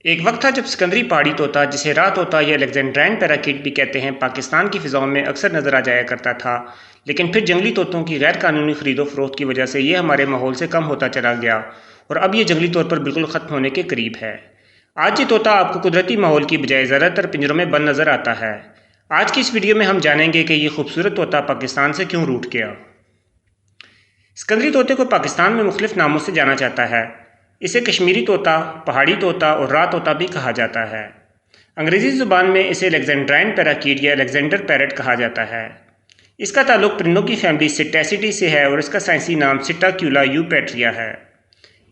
ایک وقت تھا جب سکندری پہاڑی طوطا، جسے راہ طوطا یا الیگزینڈرائن پیراکیٹ بھی کہتے ہیں، پاکستان کی فضاؤں میں اکثر نظر آ جایا کرتا تھا، لیکن پھر جنگلی طوطوں کی غیر قانونی خرید و فروخت کی وجہ سے یہ ہمارے ماحول سے کم ہوتا چلا گیا اور اب یہ جنگلی طور پر بالکل ختم ہونے کے قریب ہے۔ آج یہ طوطا آپ کو قدرتی ماحول کی بجائے زیادہ تر پنجروں میں بند نظر آتا ہے۔ آج کی اس ویڈیو میں ہم جانیں گے کہ یہ خوبصورت طوطا پاکستان سے کیوں روٹھ گیا۔ سکندری طوطے کو پاکستان میں مختلف ناموں سے جانا جاتا ہے۔ اسے کشمیری طوطا، پہاڑی طوطا اور راہ طوطا بھی کہا جاتا ہے۔ انگریزی زبان میں اسے الیگزینڈرائن پیراکیٹ یا الیگزینڈر پیرٹ کہا جاتا ہے۔ اس کا تعلق پرندوں کی فیملی سٹیسیڈی سے ہے اور اس کا سائنسی نام سٹاکیولا یوپیٹریا ہے۔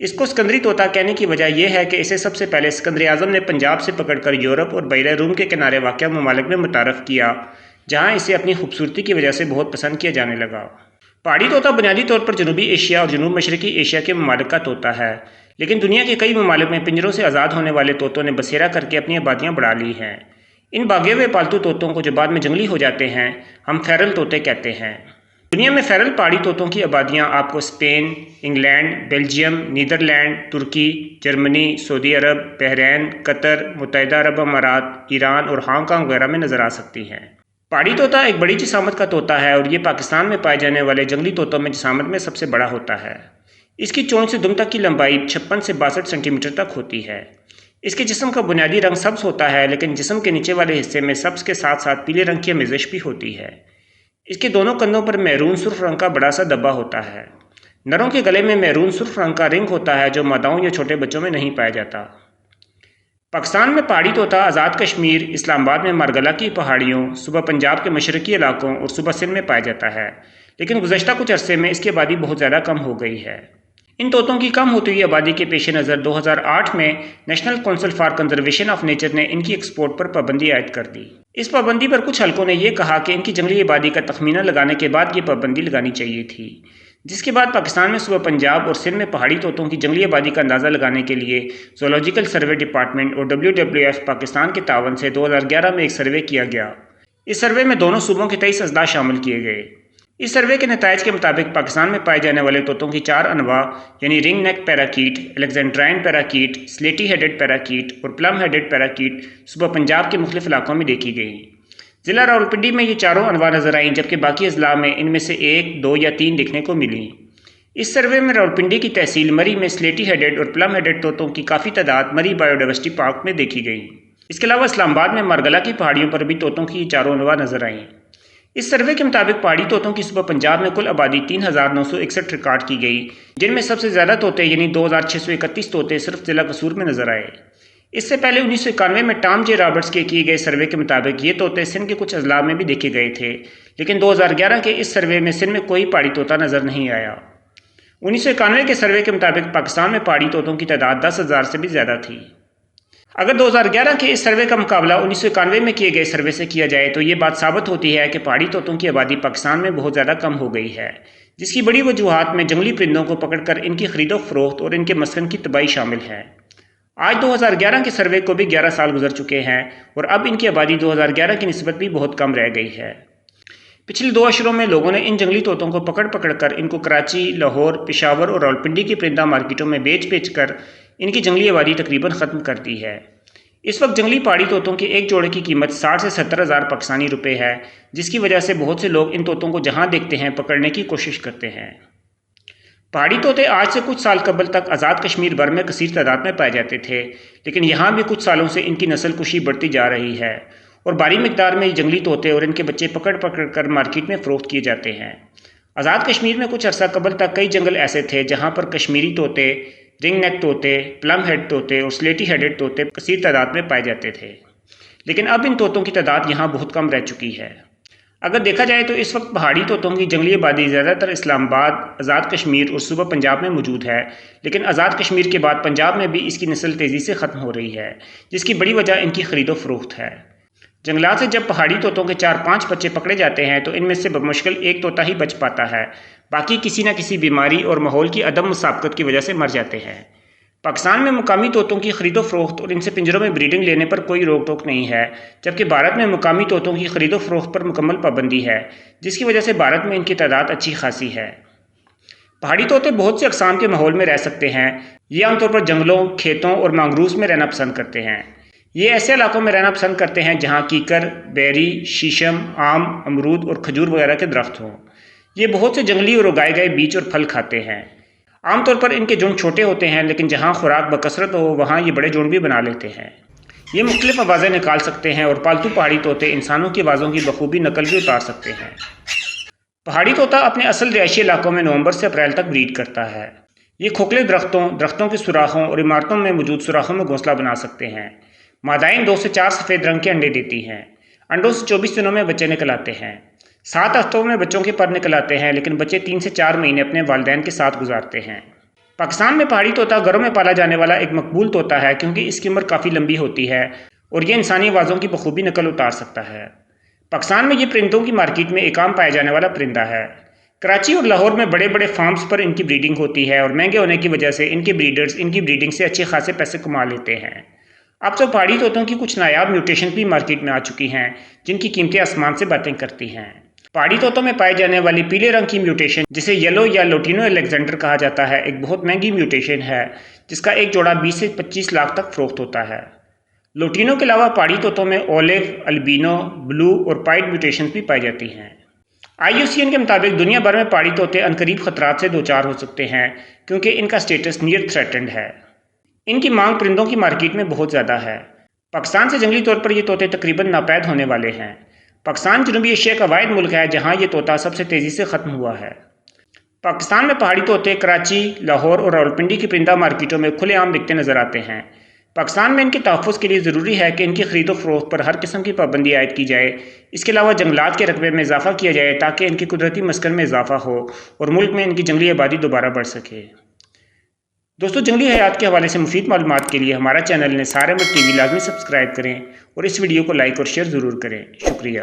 اس کو سکندری طوطا کہنے کی وجہ یہ ہے کہ اسے سب سے پہلے سکندر اعظم نے پنجاب سے پکڑ کر یورپ اور بحیرہ روم کے کنارے واقع ممالک میں متعارف کیا، جہاں اسے اپنی خوبصورتی کی وجہ سے بہت پسند کیا جانے لگا۔ پہاڑی طوطا بنیادی طور پر جنوبی ایشیا اور جنوب مشرقی ایشیا کے ممالک کا طوطا ہے، لیکن دنیا کے کئی ممالک میں پنجروں سے آزاد ہونے والے طوطوں نے بسیرا کر کے اپنی آبادیاں بڑھا لی ہیں۔ ان بھاگے ہوئے پالتو طوطوں کو جو بعد میں جنگلی ہو جاتے ہیں، ہم فیرل طوطے کہتے ہیں۔ دنیا میں فیرل پہاڑی طوطوں کی آبادیاں آپ کو اسپین، انگلینڈ، بیلجیم، نیدرلینڈ، ترکی، جرمنی، سعودی عرب، بحرین، قطر، متحدہ عرب امارات، ایران اور ہانگ کانگ وغیرہ میں نظر آ سکتی ہیں۔ پہاڑی طوطا ایک بڑی جسامت کا طوطا ہے اور یہ پاکستان میں پائے جانے والے جنگلی طوطوں میں جسامت میں سب سے بڑا ہوتا ہے۔ اس کی چونچ سے دم تک کی لمبائی 56 سے 62 سینٹی میٹر تک ہوتی ہے۔ اس کے جسم کا بنیادی رنگ سبز ہوتا ہے، لیکن جسم کے نیچے والے حصے میں سبز کے ساتھ ساتھ پیلے رنگ کی آمیزش بھی ہوتی ہے۔ اس کے دونوں کندھوں پر میرون سرخ رنگ کا بڑا سا دبا ہوتا ہے۔ نروں کے گلے میں میرون سرخ رنگ کا رنگ ہوتا ہے جو ماداؤں یا چھوٹے بچوں میں نہیں پایا جاتا۔ پاکستان میں پہاڑی طوطا آزاد کشمیر، اسلام آباد میں مارگلہ کی پہاڑیوں، صوبہ پنجاب کے مشرقی علاقوں اور صوبہ سندھ میں پایا جاتا ہے، لیکن گزشتہ کچھ عرصے میں اس کی آبادی بہت زیادہ کم ہو گئی ہے۔ ان طوطوں کی کم ہوتی ہوئی آبادی کے پیش نظر 2008 میں national council for conservation of nature نے ان کی ایکسپورٹ پر پابندی عائد کر دی۔ اس پابندی پر کچھ حلقوں نے یہ کہا کہ ان کی جنگلی آبادی کا تخمینہ لگانے کے بعد یہ پابندی لگانی چاہیے تھی، جس کے بعد پاکستان میں صوبہ پنجاب اور سندھ میں پہاڑی طوطوں کی جنگلی آبادی کا اندازہ لگانے کے لیے زولوجیکل سروے ڈپارٹمنٹ اور WWF پاکستان کے تعاون سے 2011 میں ایک سروے کیا گیا۔ اس سروے میں دونوں صوبوں کے 23 اضلاع شامل کیے گئے۔ اس سروے کے نتائج کے مطابق پاکستان میں پائے جانے والے طوطوں کی 4 انواع یعنی رنگ نیک پیراکیٹ، الیگزینڈرائن پیراکیٹ، سلیٹی ہیڈڈ پیراکیٹ اور پلم ہیڈڈ پیراکیٹ صوبہ پنجاب کے مختلف علاقوں میں دیکھی گئیں۔ ضلع راولپنڈی میں یہ چاروں انواع نظر آئیں، جبکہ باقی اضلاع میں ان میں سے 1، 2 یا 3 دیکھنے کو ملیں۔ اس سروے میں راولپنڈی کی تحصیل مری میں سلیٹی ہیڈڈ اور پلم ہیڈڈ طوطوں کی کافی تعداد مری بائیو ڈائیورسٹی پارک میں دیکھی گئی۔ اس کے علاوہ اسلام آباد میں مارگلہ کی پہاڑیوں پر بھی طوطوں کی 4 انواع نظر آئیں۔ اس سروے کے مطابق پہاڑی طوطوں کی صوبہ پنجاب میں کل آبادی 3961 ریکارڈ کی گئی، جن میں سب سے زیادہ طوطے یعنی 2631 طوطے صرف ضلع قصور میں نظر آئے۔ اس سے پہلے 1991 میں ٹام جے رابرٹس کے کیے گئے سروے کے مطابق یہ طوطے سندھ کے کچھ اضلاع میں بھی دیکھے گئے تھے، لیکن 2011 کے اس سروے میں سندھ میں کوئی پہاڑی طوطا نظر نہیں آیا۔ 1991 کے سروے کے مطابق پاکستان میں پہاڑی طوطوں کی تعداد 10,000 سے بھی زیادہ تھی۔ اگر 2011 کے اس سروے کا مقابلہ 1991 میں کیے گئے سروے سے کیا جائے تو یہ بات ثابت ہوتی ہے کہ پہاڑی طوطوں کی آبادی پاکستان میں بہت زیادہ کم ہو گئی ہے، جس کی بڑی وجوہات میں جنگلی پرندوں کو پکڑ کر ان کی خرید و فروخت اور ان کے مسکن کی تباہی شامل ہے۔ آج 2011 کے سروے کو بھی 11 سال گزر چکے ہیں اور اب ان کی آبادی 2011 کی نسبت بھی بہت کم رہ گئی ہے۔ پچھلے 2 عشروں میں لوگوں نے ان جنگلی طوطوں کو پکڑ کر ان کو کراچی، لاہور، پشاور اور راولپنڈی کی پرندہ مارکیٹوں میں بیچ کر ان کی جنگلی آبادی تقریباً ختم کر دی ہے۔ اس وقت جنگلی پہاڑی طوطوں کے ایک جوڑے کی قیمت 60 سے 70 ہزار پاکستانی روپے ہے، جس کی وجہ سے بہت سے لوگ ان طوطوں کو جہاں دیکھتے ہیں پکڑنے کی کوشش کرتے ہیں۔ پہاڑی طوطے آج سے کچھ سال قبل تک آزاد کشمیر بھر میں کثیر تعداد میں پائے جاتے تھے، لیکن یہاں بھی کچھ سالوں سے ان کی نسل کشی بڑھتی جا رہی ہے اور بھاری مقدار میں جنگلی طوطے اور ان کے بچے پکڑ کر مارکیٹ میں فروخت کیے جاتے ہیں۔ آزاد کشمیر میں کچھ عرصہ قبل تک کئی جنگل ایسے تھے جہاں پر کشمیری طوطے، رنگ نیک طوطے، پلم ہیڈ طوطے اور سلیٹی ہیڈڈ طوطے کثیر تعداد میں پائے جاتے تھے، لیکن اب ان طوطوں کی تعداد یہاں بہت کم رہ چکی ہے۔ اگر دیکھا جائے تو اس وقت پہاڑی طوطوں کی جنگلی آبادی زیادہ تر اسلام آباد، آزاد کشمیر اور صوبہ پنجاب میں موجود ہے، لیکن آزاد کشمیر کے بعد پنجاب میں بھی اس کی نسل تیزی سے ختم ہو رہی ہے، جس کی بڑی وجہ ان کی خرید و فروخت ہے۔ جنگلات سے جب پہاڑی طوطوں کے 4-5 بچے پکڑے جاتے ہیں تو ان میں سے بمشکل ایک طوطا ہی بچ پاتا ہے، باقی کسی نہ کسی بیماری اور ماحول کی عدم مسابقت کی وجہ سے مر جاتے ہیں۔ پاکستان میں مقامی طوطوں کی خرید و فروخت اور ان سے پنجروں میں بریڈنگ لینے پر کوئی روک ٹوک نہیں ہے، جبکہ بھارت میں مقامی طوطوں کی خرید و فروخت پر مکمل پابندی ہے، جس کی وجہ سے بھارت میں ان کی تعداد اچھی خاصی ہے۔ پہاڑی طوطے بہت سے اقسام کے ماحول میں رہ سکتے ہیں۔ یہ عام طور پر جنگلوں، کھیتوں اور مانگرووز میں رہنا پسند کرتے ہیں۔ یہ ایسے علاقوں میں رہنا پسند کرتے ہیں جہاں کیکر، بیری، شیشم، آم، امرود اور کھجور وغیرہ کے درخت ہوں۔ یہ بہت سے جنگلی اور اگائے گئے بیج اور پھل کھاتے ہیں۔ عام طور پر ان کے جھنڈ چھوٹے ہوتے ہیں، لیکن جہاں خوراک بکثرت ہو وہاں یہ بڑے جھنڈ بھی بنا لیتے ہیں۔ یہ مختلف آوازیں نکال سکتے ہیں اور پالتو پہاڑی طوطے انسانوں کی آوازوں کی بخوبی نقل بھی اتار سکتے ہیں۔ پہاڑی طوطا اپنے اصل رہائشی علاقوں میں نومبر سے اپریل تک بریڈ کرتا ہے۔ یہ کھوکھلے درختوں کے سوراخوں اور عمارتوں میں موجود سوراخوں میں گھونسلہ بنا سکتے ہیں۔ مادائیں 2 سے 4 سفید رنگ کے انڈے دیتی ہیں۔ انڈوں سے 24 دنوں میں بچے نکل آتے ہیں۔ 7 ہفتوں میں بچوں کے پر نکل آتے ہیں، لیکن بچے 3 سے 4 مہینے اپنے والدین کے ساتھ گزارتے ہیں۔ پاکستان میں پہاڑی طوطا گھروں میں پالا جانے والا ایک مقبول طوطا ہے، کیونکہ اس کی عمر کافی لمبی ہوتی ہے اور یہ انسانی آوازوں کی بخوبی نقل اتار سکتا ہے۔ پاکستان میں یہ پرندوں کی مارکیٹ میں ایک عام پایا جانے والا پرندہ ہے۔ کراچی اور لاہور میں بڑے بڑے فارمز پر ان کی بریڈنگ ہوتی ہے اور مہنگے ہونے کی وجہ سے ان کے بریڈرز ان کی بریڈنگ سے اچھے خاصے پیسے کما لیتے ہیں۔ اب تو پہاڑی طوطوں کی کچھ نایاب میوٹیشن بھی مارکیٹ میں آ چکی ہیں، جن کی قیمتیں آسمان سے باتیں کرتی ہیں۔ پہاڑی طوطوں میں پائے جانے والی پیلے رنگ کی میوٹیشن، جسے یلو یا لوٹینو الیگزینڈر کہا جاتا ہے، ایک بہت مہنگی میوٹیشن ہے جس کا ایک جوڑا 20 سے 25 لاکھ تک فروخت ہوتا ہے۔ لوٹینو کے علاوہ پہاڑی طوطوں میں اولیو، البینو، بلو اور پائڈ میوٹیشنز بھی پائی جاتی ہیں۔ IUCN کے مطابق دنیا بھر میں پہاڑی طوطے عنقریب خطرات سے دوچار ہو سکتے ہیں، کیونکہ ان کا سٹیٹس نیئر تھریٹنڈ ہے۔ ان کی مانگ پرندوں کی مارکیٹ میں بہت زیادہ ہے۔ پاکستان سے جنگلی طور پر یہ طوطے تقریباً ناپید ہونے والے ہیں۔ پاکستان جنوبی ایشیا کا واحد ملک ہے جہاں یہ طوطا سب سے تیزی سے ختم ہوا ہے۔ پاکستان میں پہاڑی طوطے کراچی، لاہور اور راولپنڈی کی پرندہ مارکیٹوں میں کھلے عام بکتے نظر آتے ہیں۔ پاکستان میں ان کے تحفظ کے لیے ضروری ہے کہ ان کی خرید و فروخت پر ہر قسم کی پابندی عائد کی جائے۔ اس کے علاوہ جنگلات کے رقبے میں اضافہ کیا جائے تاکہ ان کی قدرتی مسکن میں اضافہ ہو اور ملک میں ان کی جنگلی آبادی دوبارہ بڑھ سکے۔ دوستو، جنگلی حیات کے حوالے سے مفید معلومات کے لیے ہمارا چینل نثار احمد TV لازمی سبسکرائب کریں اور اس ویڈیو کو لائک اور شیئر ضرور کریں۔ شکریہ۔